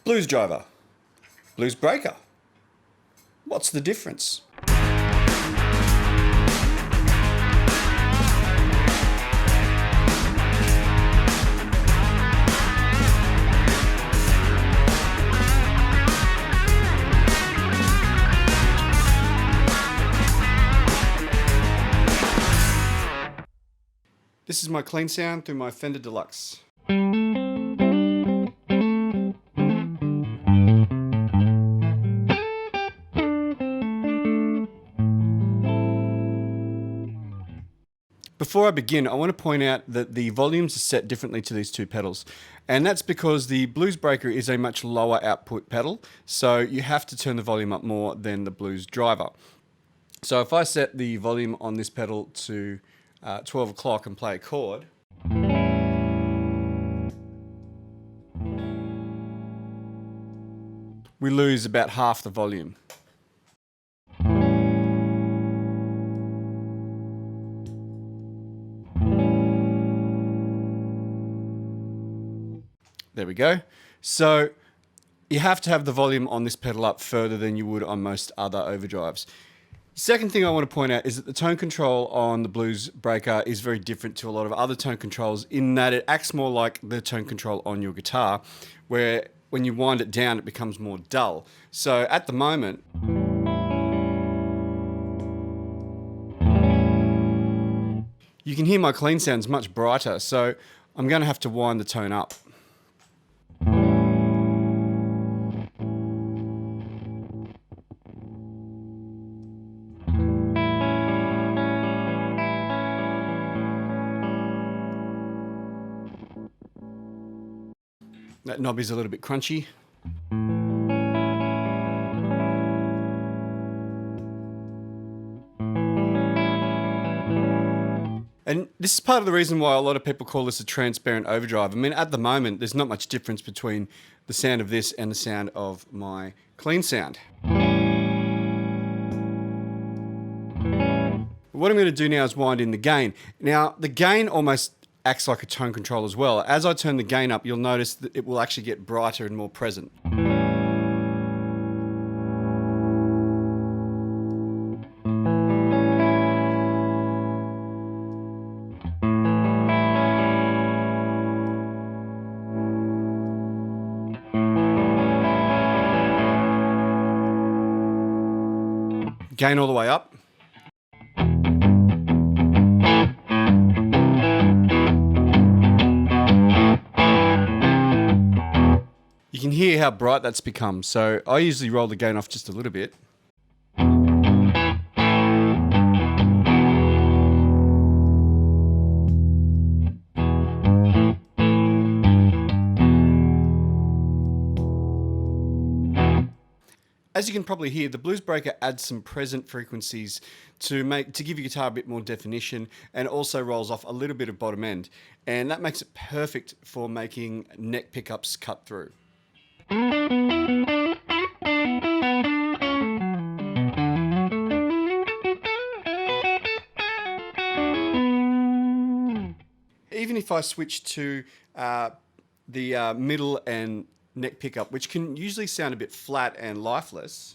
Blues driver, blues breaker. What's the difference? This is my clean sound through my Fender Deluxe. Before I begin, I want to point out that the volumes are set differently to these two pedals, and that's because the Blues Breaker is a much lower output pedal, so you have to turn the volume up more than the Blues Driver. So if I set the volume on this pedal to 12 o'clock and play a chord, we lose about half the volume. There we go. So you have to have the volume on this pedal up further than you would on most other overdrives. Second thing I want to point out is that the tone control on the Blues Breaker is very different to a lot of other tone controls in that it acts more like the tone control on your guitar, where when you wind it down it becomes more dull. So at the moment, you can hear my clean sounds much brighter, so I'm going to have to wind the tone up. That knob is a little bit crunchy. And this is part of the reason why a lot of people call this a transparent overdrive. I mean, at the moment, there's not much difference between the sound of this and the sound of my clean sound. What I'm going to do now is wind in the gain. Now, the gain almost acts like a tone control as well. As I turn the gain up, you'll notice that it will actually get brighter and more present. Gain all the way up. You can hear how bright that's become, so I usually roll the gain off just a little bit. As you can probably hear, the Blues Breaker adds some present frequencies to give your guitar a bit more definition, and also rolls off a little bit of bottom end, and that makes it perfect for making neck pickups cut through. Even if I switch to the middle and neck pickup, which can usually sound a bit flat and lifeless,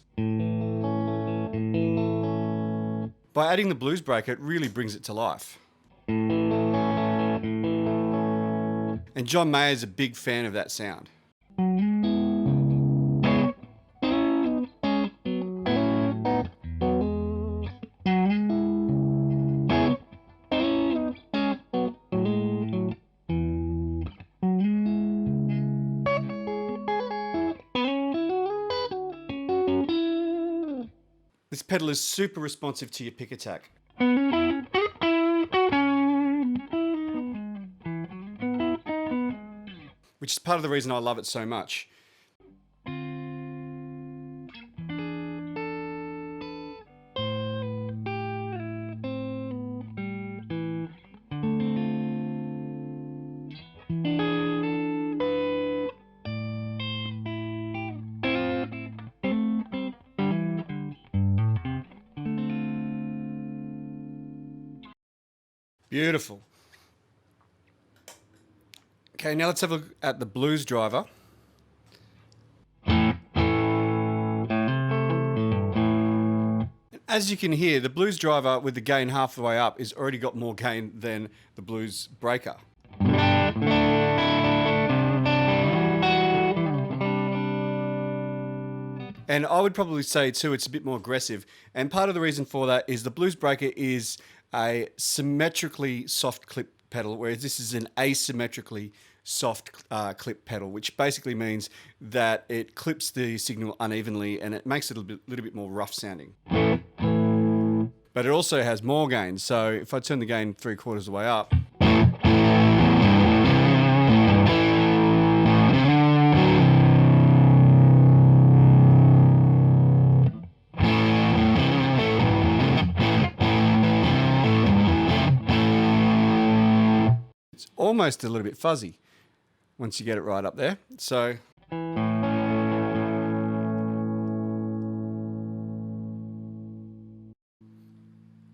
by adding the Blues Breaker, it really brings it to life. And John Mayer is a big fan of that sound. This pedal is super responsive to your pick attack. Which is part of the reason I love it so much. Beautiful. Okay, now let's have a look at the Blues Driver. As you can hear, the Blues driver with the gain half the way up has already got more gain than the Blues breaker. And I would probably say too, it's a bit more aggressive. And part of the reason for that is the Blues breaker is a symmetrically soft clip pedal, whereas this is an asymmetrically soft clip pedal, which basically means that it clips the signal unevenly and it makes it a little bit more rough sounding. But it also has more gain. So if I turn the gain 3/4 of the way up, it's almost a little bit fuzzy once you get it right up there. So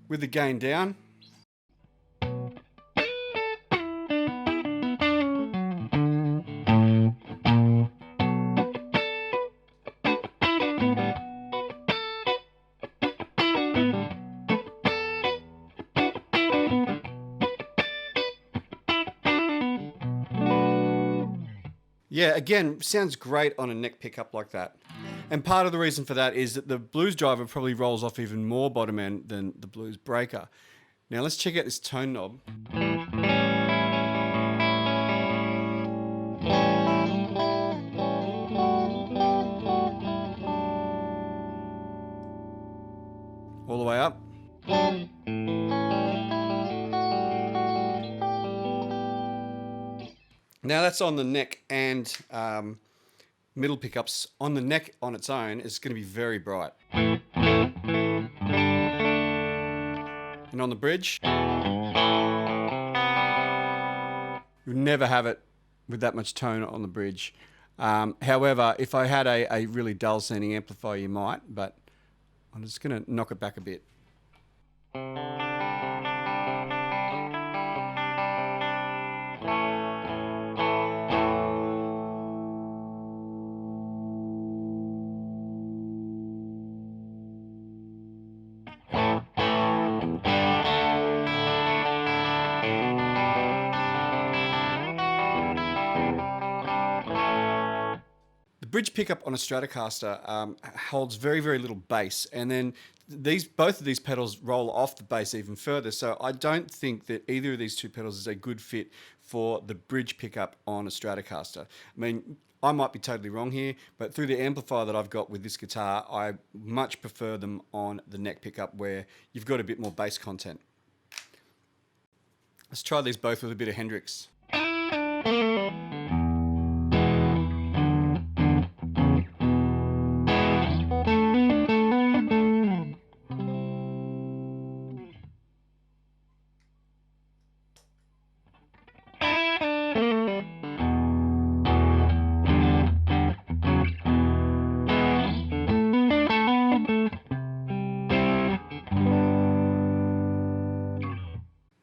with the gain down, yeah, again, sounds great on a neck pickup like that. And part of the reason for that is that the Blues driver probably rolls off even more bottom end than the Blues breaker. Now let's check out this tone knob. All the way up. Now that's on the neck and middle pickups. On the neck on its own, it's going to be very bright. And on the bridge, you'll never have it with that much tone on the bridge. However, if I had a really dull sounding amplifier, you might, but I'm just going to knock it back a bit. The bridge pickup on a Stratocaster holds very, very little bass, and then both of these pedals roll off the bass even further. So I don't think that either of these two pedals is a good fit for the bridge pickup on a Stratocaster. I mean, I might be totally wrong here, but through the amplifier that I've got with this guitar, I much prefer them on the neck pickup where you've got a bit more bass content. Let's try these both with a bit of Hendrix.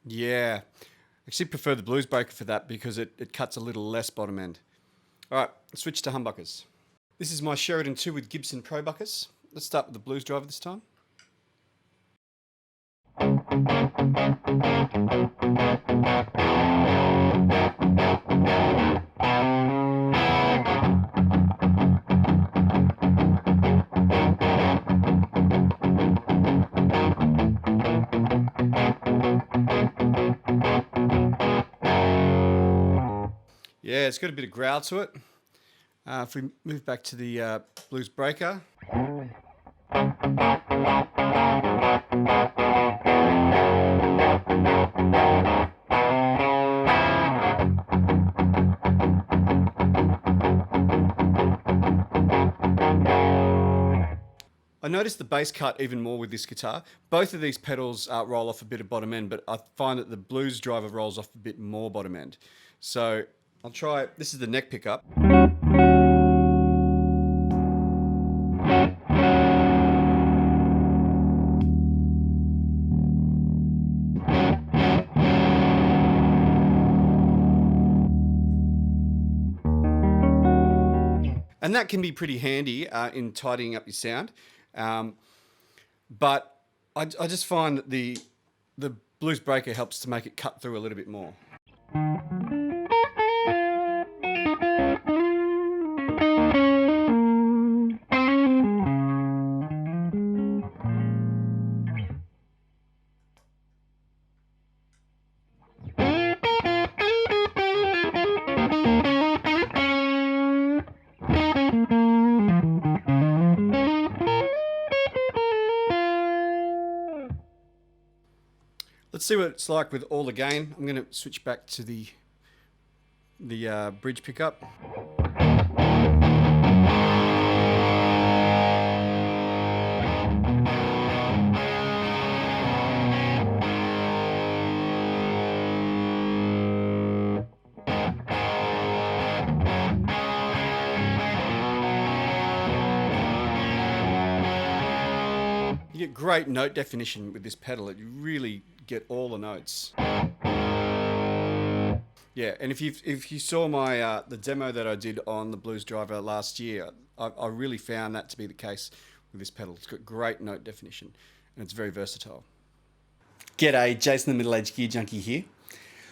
Yeah, I actually prefer the Blues breaker for that because it cuts a little less bottom end. All right, let's switch to humbuckers. This is my Sheridan 2 with Gibson Pro buckers. Let's start with the Blues driver this time. Yeah, it's got a bit of growl to it. If we move back to the Blues breaker. I noticed the bass cut even more with this guitar. Both of these pedals roll off a bit of bottom end, but I find that the Blues driver rolls off a bit more bottom end. So I'll try, this is the neck pickup. And that can be pretty handy in tidying up your sound. But I just find that the blues breaker helps to make it cut through a little bit more. Let's see what it's like with all the gain. I'm going to switch back to the bridge pickup. You get great note definition with this pedal. You really get all the notes. Yeah, and if you saw my the demo that I did on the Blues Driver last year, I really found that to be the case with this pedal. It's got great note definition, and it's very versatile. G'day, Jason the Middle-Aged Gear Junkie here.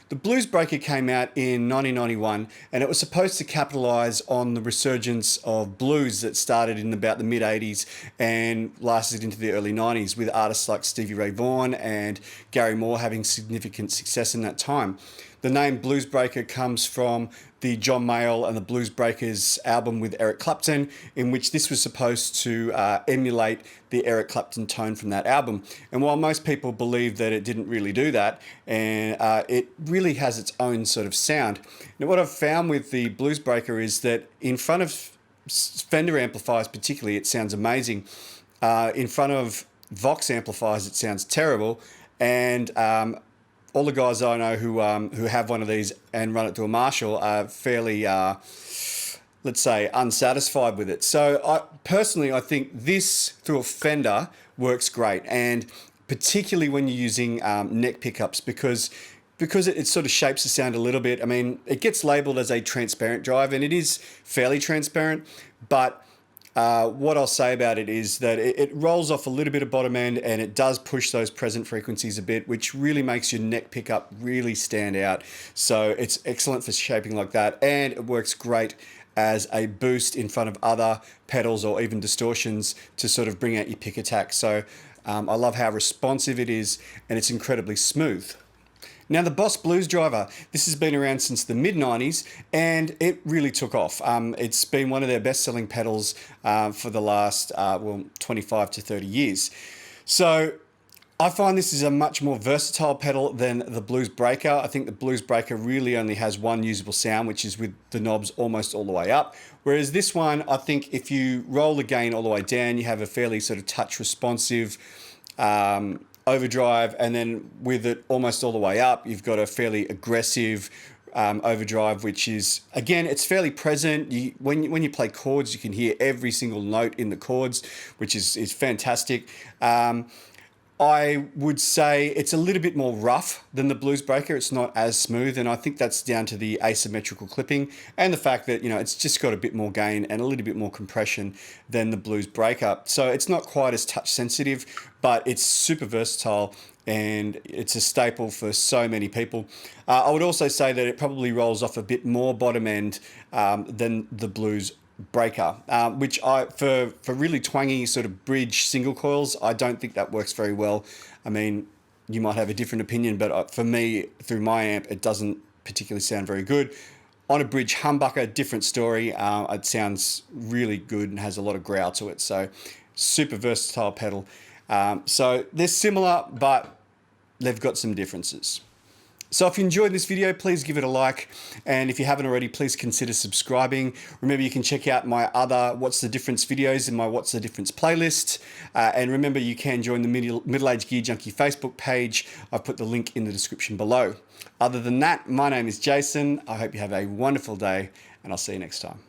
The Blues Breaker came out in 1991, and it was supposed to capitalise on the resurgence of blues that started in about the mid-80s and lasted into the early 90s, with artists like Stevie Ray Vaughan and Gary Moore having significant success in that time. The name Blues Breaker comes from the John Mayall and the Blues Breakers album with Eric Clapton, in which this was supposed to emulate the Eric Clapton tone from that album. And while most people believe that it didn't really do that, and it really has its own sort of sound. Now, what I've found with the Blues Breaker is that in front of Fender amplifiers particularly, it sounds amazing. In front of Vox amplifiers, it sounds terrible. And all the guys I know who have one of these and run it to a Marshall are fairly, let's say, unsatisfied with it. So I think this through a Fender works great, and particularly when you're using neck pickups, because it sort of shapes the sound a little bit. I mean, it gets labeled as a transparent drive, and it is fairly transparent, but what I'll say about it is that it rolls off a little bit of bottom end, and it does push those present frequencies a bit, which really makes your neck pickup really stand out. So it's excellent for shaping like that, and it works great as a boost in front of other pedals or even distortions to sort of bring out your pick attack. So I love how responsive it is, and it's incredibly smooth. Now, the Boss Blues Driver, this has been around since the mid-90s, and it really took off. It's been one of their best-selling pedals for the last, 25 to 30 years. So I find this is a much more versatile pedal than the Blues Breaker. I think the Blues Breaker really only has one usable sound, which is with the knobs almost all the way up. Whereas this one, I think if you roll the gain all the way down, you have a fairly sort of touch-responsive overdrive, and then with it almost all the way up, you've got a fairly aggressive overdrive, which is, again, it's fairly present. When you play chords, you can hear every single note in the chords, which is fantastic. I would say it's a little bit more rough than the Blues Breaker. It's not as smooth, and I think that's down to the asymmetrical clipping and the fact that, it's just got a bit more gain and a little bit more compression than the Blues Breaker. So it's not quite as touch sensitive, but it's super versatile, and it's a staple for so many people. I would also say that it probably rolls off a bit more bottom end than the Blues Breaker, which for really twangy sort of bridge single coils, I don't think that works very well. I mean, you might have a different opinion, but for me, through my amp, it doesn't particularly sound very good. On a bridge humbucker, different story. It sounds really good and has a lot of growl to it. So super versatile pedal. So they're similar, but they've got some differences. So if you enjoyed this video, please give it a like. And if you haven't already, please consider subscribing. Remember, you can check out my other What's the Difference videos in my What's the Difference playlist. And remember, you can join the Middle-Aged Gear Junkie Facebook page. I've put the link in the description below. Other than that, my name is Jason. I hope you have a wonderful day, and I'll see you next time.